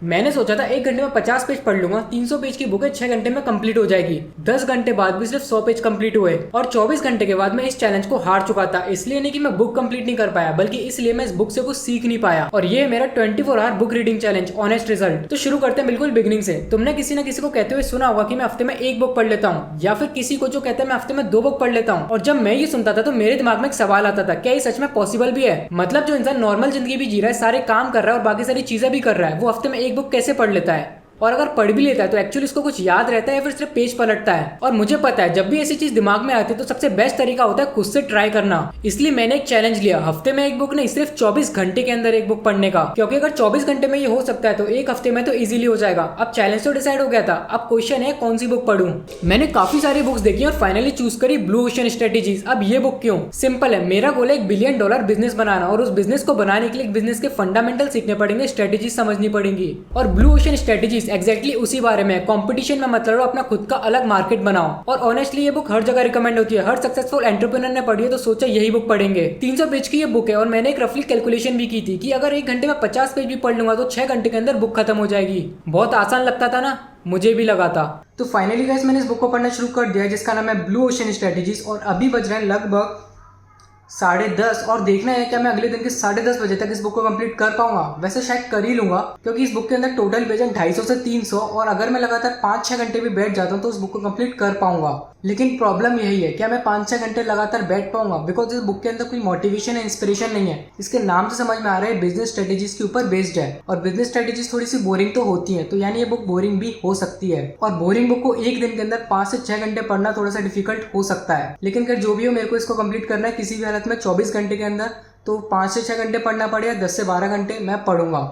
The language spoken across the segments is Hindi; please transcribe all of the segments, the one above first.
मैंने सोचा था 1 घंटे में 50 पेज पढ़ लूंगा। 300 पेज की बुक है, 6 घंटे में कंप्लीट हो जाएगी। 10 घंटे बाद भी सिर्फ 100 पेज कंप्लीट हुए और 24 घंटे के बाद मैं इस चैलेंज को हार चुका था। इसलिए नहीं कि मैं बुक कंप्लीट नहीं कर पाया, बल्कि इसलिए मैं इस बुक से कुछ सीख नहीं पाया। और ये मेरा 24 hour book reading challenge honest result. तो शुरू करते हैं बिल्कुल बिगिनिंग से। तुमने किसी न किसी को कहते हुए सुना होगा कि मैं हफ्ते में 1 बुक पढ़ लेता हूँ, या फिर किसी को जो कहता है मैं हफ्ते में 2 बुक पढ़ लेता हूँ। और जब मैं ये सुनता था तो मेरे दिमाग में एक सवाल आता था, क्या ये सच में पॉसिबल भी है? मतलब जो इंसान नॉर्मल जिंदगी भी जी रहा है, सारे काम कर रहा है और बाकी सारी चीजें भी कर रहा है, वो हफ्ते में 1 बुक कैसे पढ़ लेता है? और अगर पढ़ भी लेता है तो एक्चुअली इसको कुछ याद रहता है या फिर सिर्फ पेज पलटता है? और मुझे पता है जब भी ऐसी चीज दिमाग में आती है तो सबसे बेस्ट तरीका होता है खुद से ट्राई करना। इसलिए मैंने एक चैलेंज लिया, हफ्ते में 1 बुक नहीं, सिर्फ 24 घंटे के अंदर 1 बुक पढ़ने का। क्योंकि अगर 24 घंटे में ये हो सकता है तो 1 हफ्ते में तो इजीली हो जाएगा। अब चैलेंज तो डिसाइड हो गया था, अब क्वेश्चन है कौन सी बुक पढ़ूं। मैंने काफी सारी बुक्स देखी और फाइनली चूज करी ब्लू ओशन स्ट्रेटेजीज। अब ये बुक क्यों? सिंपल है, मेरा गोल है $1 बिलियन बिजनेस बनाना, और उस बिजनेस को बनाने के लिए बिजनेस के फंडामेंटल सीखने पड़ेंगे, स्ट्रेटेजी समझनी पड़ेंगी। और ब्लू ओशन स्ट्रेटेजीज एक्जैक्टली उसी बारे में। कंपटीशन में मत लड़ो, अपना खुद का अलग मार्केट बनाओ। और ऑनेस्टली ये बुक हर जगह रिकमेंड होती है, हर सक्सेसफुल एंटरप्रेन्योर ने पढ़ी है तो सोचा यही बुक पढ़ेंगे। 300 पेज की ये बुक है और मैंने एक रफली कैलकुलेशन भी की थी कि अगर 1 घंटे में 50 पेज भी पढ़ लूंगा तो 6 घंटे के अंदर बुक खत्म हो जाएगी। बहुत आसान लगता था ना? मुझे भी लगा था। तो फाइनली गाइस मैंने इस बुक को पढ़ना शुरू कर दिया, जिसका नाम है ब्लू ओशन स्ट्रेटेजीज। और अभी बज रहे हैं लगभग 10:30 और देखना है क्या मैं अगले दिन के 10:30 बजे तक इस बुक को कंप्लीट कर पाऊंगा। वैसे शायद कर ही लूंगा, क्योंकि इस बुक के अंदर टोटल पेज है 250 से 300, और अगर मैं लगातार 5-6 घंटे भी बैठ जाता हूँ तो उस बुक को कंप्लीट कर पाऊंगा। लेकिन प्रॉब्लम यही है, क्या मैं 5-6 घंटे लगातार बैठ पाऊंगा? बिकॉज इस बुक के अंदर कोई मोटिवेशन या इंस्पिरेशन नहीं है। इसके नाम से समझ में आ रहा है बिजनेस स्ट्रेटेजीज के ऊपर बेस्ड है, और बिजनेस स्ट्रेटेजीज थोड़ी सी बोरिंग तो होती है, तो यानी ये बुक बोरिंग भी हो सकती है। और बोरिंग बुक को एक दिन के अंदर 5 से 6 घंटे पढ़ना थोड़ा सा डिफिकल्ट हो सकता है। लेकिन अगर जो भी हो, मेरे को इसको कंप्लीट करना है किसी भी हालत में 24 घंटे के अंदर, तो 5 से 6 घंटे पढ़ना पड़े या 10 से 12 घंटे मैं पढ़ूंगा।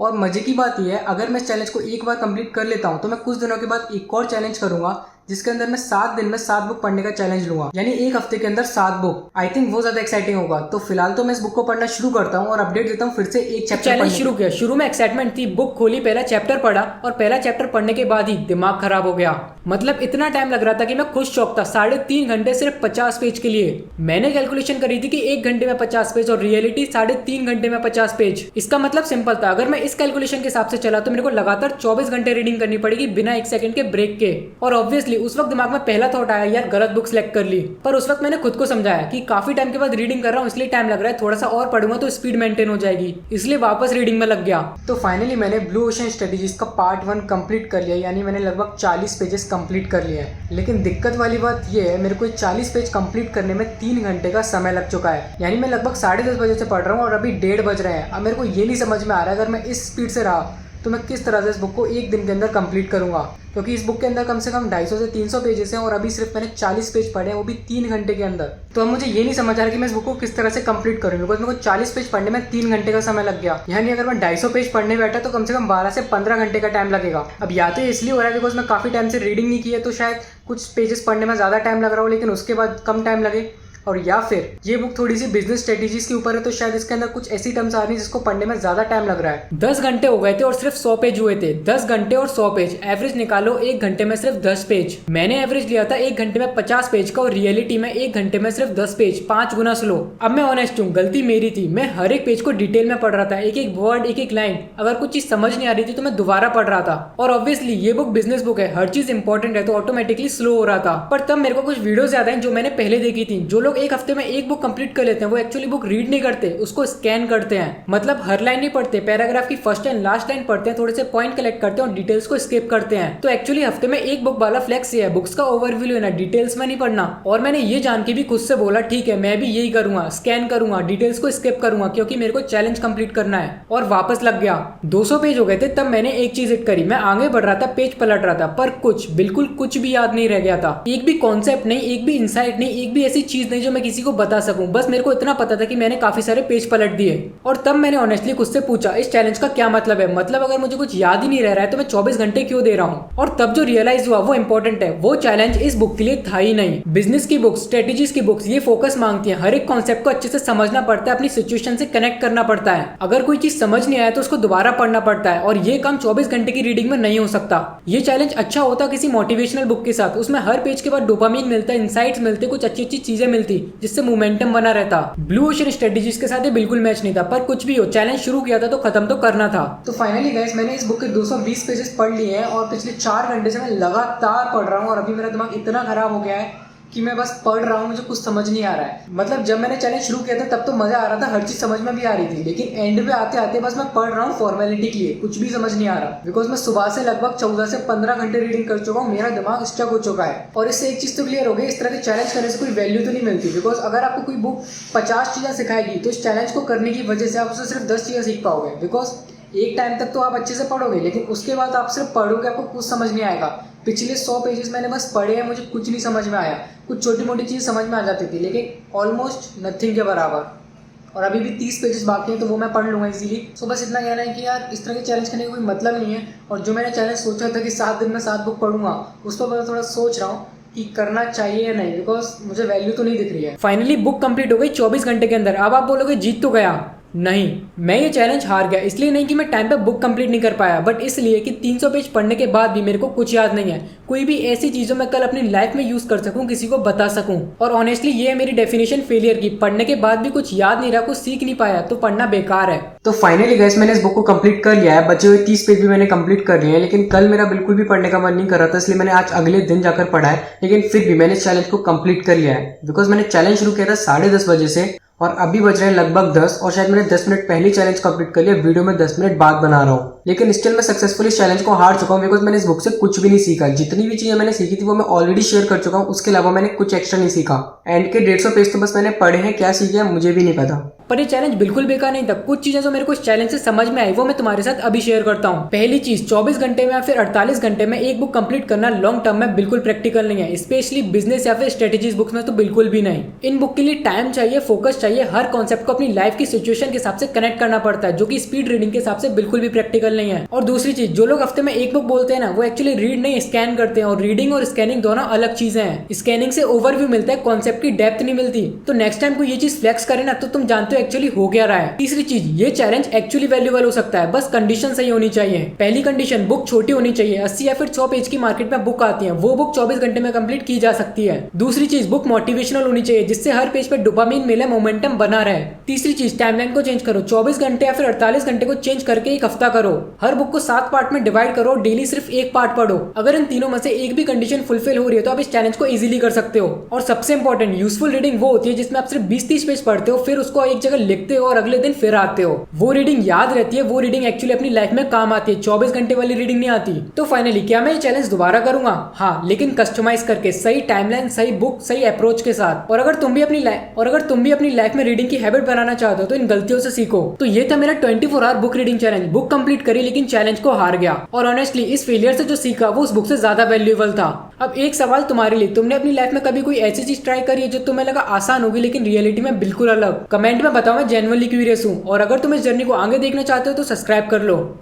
और मजे की बात यह है, अगर मैं इस चैलेंज को एक बार कंप्लीट कर लेता हूं तो मैं कुछ दिनों के बाद एक और चैलेंज करूंगा, जिसके अंदर मैं 7 दिन में 7 बुक पढ़ने का चैलेंज लूंगा, यानी 1 हफ्ते के अंदर 7 बुक। आई थिंक वो ज्यादा एक्साइटिंग होगा। तो फिलहाल तो मैं इस बुक को पढ़ना शुरू करता हूँ और अपडेट देता हूँ फिर से एक चैप्टर चैलेंज शुरू किया। शुरू में एक्साइटमेंट थी, बुक खोली, पहला चैप्टर पढ़ा, और पहला चैप्टर पढ़ने के बाद ही दिमाग खराब हो गया। मतलब इतना टाइम लग रहा था कि मैं खुद शौक था। 3.5 घंटे सिर्फ 50 पेज के लिए। मैंने कैलकुलेशन करी थी कि 1 घंटे में 50 पेज, और रियलिटी 3.5 घंटे में 50 पेज। इसका मतलब सिंपल था, अगर मैं इस कैलकुलेशन के हिसाब से चला तो मेरे को लगातार 24 घंटे रीडिंग करनी पड़ेगी बिना 1 सेकंड के ब्रेक के। और ऑब्वियसली उस वक्त दिमाग में पहला थॉट आया, यार गलत बुक सेलेक्ट कर ली। पर उस वक्त मैंने खुद को समझाया कि काफी टाइम के बाद रीडिंग कर रहा हूँ, इसलिए टाइम लग रहा है, थोड़ा सा और पढ़ूंगा तो स्पीड मेंटेन हो जाएगी, इसलिए वापस रीडिंग में लग गया। तो फाइनली मैंने ब्लू ओशन स्ट्रेटेजीज का पार्ट 1 कंप्लीट कर लिया, यानी मैंने लगभग 40 पेजेस कंप्लीट कर लिए हैं। लेकिन दिक्कत वाली बात यह है, मेरे को 40 पेज कंप्लीट करने में 3 घंटे का समय लग चुका है। यानी मैं लगभग 10:30 बजे से पढ़ रहा हूँ और अभी 1:30 बज रहे हैं। अब मेरे को ये नहीं समझ में आ रहा है, अगर मैं इस स्पीड से रहा तो मैं किस तरह से इस बुक को 1 दिन के अंदर कंप्लीट करूंगा, क्योंकि इस बुक के अंदर कम से कम 250 से 300 पेजेस हैं और अभी सिर्फ मैंने 40 पेज पढ़े हैं, वो भी 3 घंटे के अंदर। तो अब मुझे ये नहीं समझ आ रहा कि मैं इस बुक को किस तरह से कंप्लीट करूँ, बिकॉज मेरे को 40 पेज पढ़ने में 3 घंटे का समय लग गया। यानी अगर मैं 250 पेज पढ़ने बैठा तो कम से कम 12 से 15 घंटे का टाइम लगेगा। अब या तो इसलिए हो रहा है बिकॉज मैं काफी टाइम से रीडिंग नहीं की है, तो शायद कुछ पेजेस पढ़ने में ज्यादा टाइम लग रहा हो लेकिन उसके बाद कम टाइम लगे, और या फिर ये बुक थोड़ी सी बिजनेस स्ट्रेटेजीज के ऊपर है, तो शायद इसके अंदर कुछ ऐसी टर्म्स आ रही है जिसको पढ़ने में ज्यादा टाइम लग रहा है। 10 घंटे हो गए थे और सिर्फ 100 पेज हुए थे। 10 घंटे और 100 पेज, एवरेज निकालो 1 घंटे में सिर्फ 10 पेज। मैंने एवरेज लिया था 1 घंटे में 50 पेज का, और रियलिटी में 1 घंटे में सिर्फ 10 पेज, 5 गुना स्लो। अब मैं ऑनेस्ट हूँ, गलती मेरी थी। मैं हर एक पेज को डिटेल में पढ़ रहा था, एक एक वर्ड, एक एक लाइन। अगर कुछ चीज समझ नहीं आ रही थी तो मैं दोबारा पढ़ रहा था। और ऑब्वियसली ये बुक बिजनेस बुक है, हर चीज इंपॉर्टेंट है, तो ऑटोमेटिकली स्लो हो रहा था। पर तब मेरे को कुछ वीडियोस याद आई जो मैंने पहले देखी थी। जो लोग 1 हफ्ते में 1 बुक कंप्लीट कर लेते हैं वो एक्चुअली बुक रीड नहीं करते, उसको स्कैन करते हैं। मतलब हर लाइन नहीं पढ़ते, पैराग्राफ की फर्स्ट एंड लास्ट लाइन पढ़ते हैं, थोड़े से पॉइंट कलेक्ट करते हैं और डिटेल्स को स्किप करते हैं। तो एक्चुअली हफ्ते में 1 बुक वाला फ्लेक्स ये है, बुक्स का ओवरव्यू लेना, डिटेल्स में नहीं पढ़ना। और मैंने ये जान के भी खुद से बोला ठीक है मैं भी यही करूंगा, स्कैन करूंगा, डिटेल्स को स्किप करूंगा, क्योंकि मेरे को चैलेंज कंप्लीट करना है। और वापस लग गया। 200 पेज हो गए थे तब मैंने एक चीज हिट करी, मैं आगे बढ़ रहा था, पेज पलट रहा था, पर कुछ बिल्कुल कुछ भी याद नहीं रह गया था। एक भी कॉन्सेप्ट नहीं, एक भी इंसाइट नहीं, एक भी ऐसी चीज नहीं जो मैं किसी को बता सकूं। बस मेरे को इतना पता था कि मैंने काफी सारे पेज पलट दिए। और तब मैंने ऑनेस्टली खुद से पूछा इस चैलेंज का क्या मतलब है? मतलब अगर मुझे कुछ याद ही नहीं रह रहा है तो मैं 24 घंटे क्यों दे रहा हूँ? और तब जो रियलाइज हुआ वो इंपॉर्टेंट है, वो चैलेंज इस बुक के लिए था ही नहीं। बिजनेस की बुक्स, स्ट्रेटेजीज की बुक्स ये फोकस मांगती है, हर एक कॉन्सेप्ट को अच्छे से समझना पड़ता है, अपनी सिचुएशन से कनेक्ट करना पड़ता है। अगर कोई चीज समझ नहीं आया तो उसको दोबारा पढ़ना पड़ता है, और ये काम 24 घंटे की रीडिंग में नहीं हो सकता। ये चैलेंज अच्छा होता किसी मोटिवेशनल बुक के साथ, उसमें हर पेज के बाद डोपामीन मिलता है, इंसाइट्स मिलते, कुछ अच्छी अच्छी चीजें मिलती, थी जिससे मोमेंटम बना रहता। ब्लू ओशन स्ट्रेटेजीज के साथ ये बिल्कुल मैच नहीं था, पर कुछ भी हो, चैलेंज शुरू किया था तो खत्म तो करना था। तो फाइनली गाइस मैंने इस बुक के 220 पेजेस पढ़ लिए हैं और पिछले 4 घंटे से मैं लगातार पढ़ रहा हूँ और अभी मेरा दिमाग इतना खराब हो गया है कि मैं बस पढ़ रहा हूँ, मुझे कुछ समझ नहीं आ रहा है। मतलब जब मैंने चैलेंज शुरू किया था तब तो मजा आ रहा था, हर चीज समझ में भी आ रही थी, लेकिन एंड पे आते आते बस मैं पढ़ रहा हूँ फॉर्मेलिटी के लिए, कुछ भी समझ नहीं आ रहा। बिकॉज मैं सुबह से लगभग 14 से 15 घंटे रीडिंग कर चुका हूँ, मेरा दिमाग स्टक हो चुका है। और इससे एक चीज तो क्लियर हो गई, इस तरह के चैलेंज करने से कोई वैल्यू तो नहीं मिलती। बिकॉज अगर आपको कोई बुक 50 चीजें सिखाएगी तो इस चैलेंज को करने की वजह से आप उससे सिर्फ 10 चीजें सीख पाओगे। बिकॉज एक टाइम तक तो आप अच्छे से पढ़ोगे, लेकिन उसके बाद आप सिर्फ पढ़ोगे, आपको कुछ समझ नहीं आएगा। पिछले 100 पेजेस मैंने बस पढ़े हैं, मुझे कुछ नहीं समझ में आया। कुछ छोटी मोटी चीज़ समझ में आ जाती थी, लेकिन ऑलमोस्ट नथिंग के बराबर। और अभी भी 30 पेजेस बाकी हैं, तो वो मैं पढ़ लूँगा इजीली। सो बस इतना कहना है कि यार इस तरह के चैलेंज करने का कोई मतलब नहीं है। और जो मैंने चैलेंज सोचा था कि 7 दिन में 7 बुक पढ़ूंगा, उस पर मैं थोड़ा सोच रहा हूँ कि करना चाहिए या नहीं, बिकॉज मुझे वैल्यू तो नहीं दिख रही है। फाइनली बुक कंप्लीट हो गई 24 घंटे के अंदर। अब आप बोलोगे जीत तो गया, नहीं, मैं ये चैलेंज हार गया। इसलिए नहीं कि मैं टाइम पे बुक कंप्लीट नहीं कर पाया, बट इसलिए कि 300 पेज पढ़ने के बाद भी मेरे को कुछ याद नहीं है। कोई भी ऐसी चीजों मैं कल अपनी लाइफ में यूज कर सकूं, किसी को बता सकूं। और ऑनेस्टली ये है मेरी डेफिनेशन फेलियर की। पढ़ने के बाद भी कुछ याद नहीं रहा, कुछ सीख नहीं पाया, तो पढ़ना बेकार है। तो फाइनली गाइस मैंने इस बुक को कंप्लीट कर लिया है। बचे हुए 30 पेज भी मैंने कंप्लीट कर लिए हैं, लेकिन कल मेरा बिल्कुल भी पढ़ने का मन नहीं कर रहा था, इसलिए मैंने आज अगले दिन जाकर पढ़ा है। लेकिन फिर भी मैंने इस चैलेंज को कंप्लीट कर लिया है। बिकॉज मैंने चैलेंज शुरू किया था 10:30 बजे से और अभी बज रहे हैं लगभग 10, और शायद मैंने 10 मिनट पहले चैलेंज कंप्लीट कर लिया। वीडियो में 10 मिनट बाद बना रहा हूँ, लेकिन स्टिल मैं सक्सेसफुली इस चैलेंज को हार चुका हूँ। बिकॉज मैंने इस बुक से कुछ भी नहीं सीखा। जितनी भी चीजें मैंने सीखी थी वो मैं ऑलरेडी शेयर कर चुका हूँ, उसके अलावा मैंने कुछ एक्स्ट्रा नहीं सीखा। एंड के 150 पेज तो बस मैंने पढ़े हैं, क्या सीखे मुझे भी नहीं पता। पर ये चैलेंज बिल्कुल बेकार नहीं था। कुछ चीजें जो मेरे को इस चैलेंज से समझ में आई वो मैं तुम्हारे साथ अभी शेयर करता हूँ। पहली चीज, 24 घंटे में या फिर 48 घंटे में एक बुक कंप्लीट करना लॉन्ग टर्म में बिल्कुल प्रैक्टिकल नहीं है, स्पेशली बिजनेस या फिर स्ट्रेटेजीज बुक्स में तो बिल्कुल भी नहीं। इन बुक के लिए टाइम चाहिए, फोकस चाहिए, हर कॉन्सेप्ट को अपनी लाइफ की सिचुएशन के हिसाब से कनेक्ट करना पड़ता है, जो कि स्पीड रीडिंग के हिसाब से बिल्कुल भी प्रैक्टिकल नहीं है। और दूसरी चीज, जो लोग हफ्ते में एक बुक बोलते हैं ना, वो एक्चुअली रीड नहीं स्कैन करते हैं, और रीडिंग और स्कैनिंग दोनों अलग चीजें हैं। स्कैनिंग से ओवरव्यू मिलता है, कॉन्सेप्ट की डेप्थ नहीं मिलती। तो नेक्स्ट टाइम को ये चीज फ्लेक्स करे ना, तो तुम जानते हो एक्चुअली हो क्या रहा है। तीसरी चीज, ये चैलेंज एक्चुअली वैल्यूएबल हो सकता है, बस कंडीशन सही होनी चाहिए। पहली कंडीशन, बुक छोटी होनी चाहिए। 80 या फिर 100 पेज की मार्केट में बुक आती है, वो बुक 24 घंटे में कंप्लीट की जा सकती है। दूसरी चीज, बुक मोटिवेशनल होनी चाहिए, जिससे हर पेज पे डोपामिन मिले, मोमेंटम बना रहे। तीसरी चीज, टाइमलाइन को चेंज करो, 24 घंटे या फिर 48 घंटे को चेंज करके एक हफ्ता करो। हर बुक को 7 पार्ट में डिवाइड करो, डेली सिर्फ एक पार्ट पढ़ो। अगर इन तीनों में से एक भी कंडीशन फुलफिल हो रही है तो आप इस चैलेंज को इजीली कर सकते हो। और सबसे इंपॉर्टेंट, यूजफुल रीडिंग वो होती है जिसमें आप सिर्फ 20-30 पेज पढ़ते हो, फिर उसको एक जगह लिखते हो और अगले दिन फिर आते हो। वो रीडिंग याद रहती है, वो रीडिंग एक्चुअली अपनी लाइफ में काम आती है। 24 घंटे वाली रीडिंग नहीं आती। तो फाइनली, क्या मैं ये चैलेंज दोबारा करूंगा? हाँ, लेकिन कस्टमाइज करके, सही टाइमलाइन, सही बुक, सही अप्रोच के साथ। और अगर तुम भी अपनी लाइफ में रीडिंग की हैबिट बनाना चाहते हो तो इन गलतियों से सीखो। तो ये था मेरा 24 hour book reading challenge. Book complete करी, लेकिन चैलेंज को हार गया। और ऑनेस्टली इस फेलियर से जो सीखा वो उस बुक से ज्यादा वैल्यूएबल था। अब एक सवाल तुम्हारे लिए, तुमने अपनी लाइफ में कभी कोई ऐसी चीज ट्राई करी है जो तुम्हें लगा आसान होगी लेकिन रियलिटी में बिल्कुल अलग? कमेंट में बताओ, मैं जेन्युइनली क्यूरियस हूँ। और अगर तुम इस जर्नी को आगे देखना चाहते हो तो सब्सक्राइब कर लो।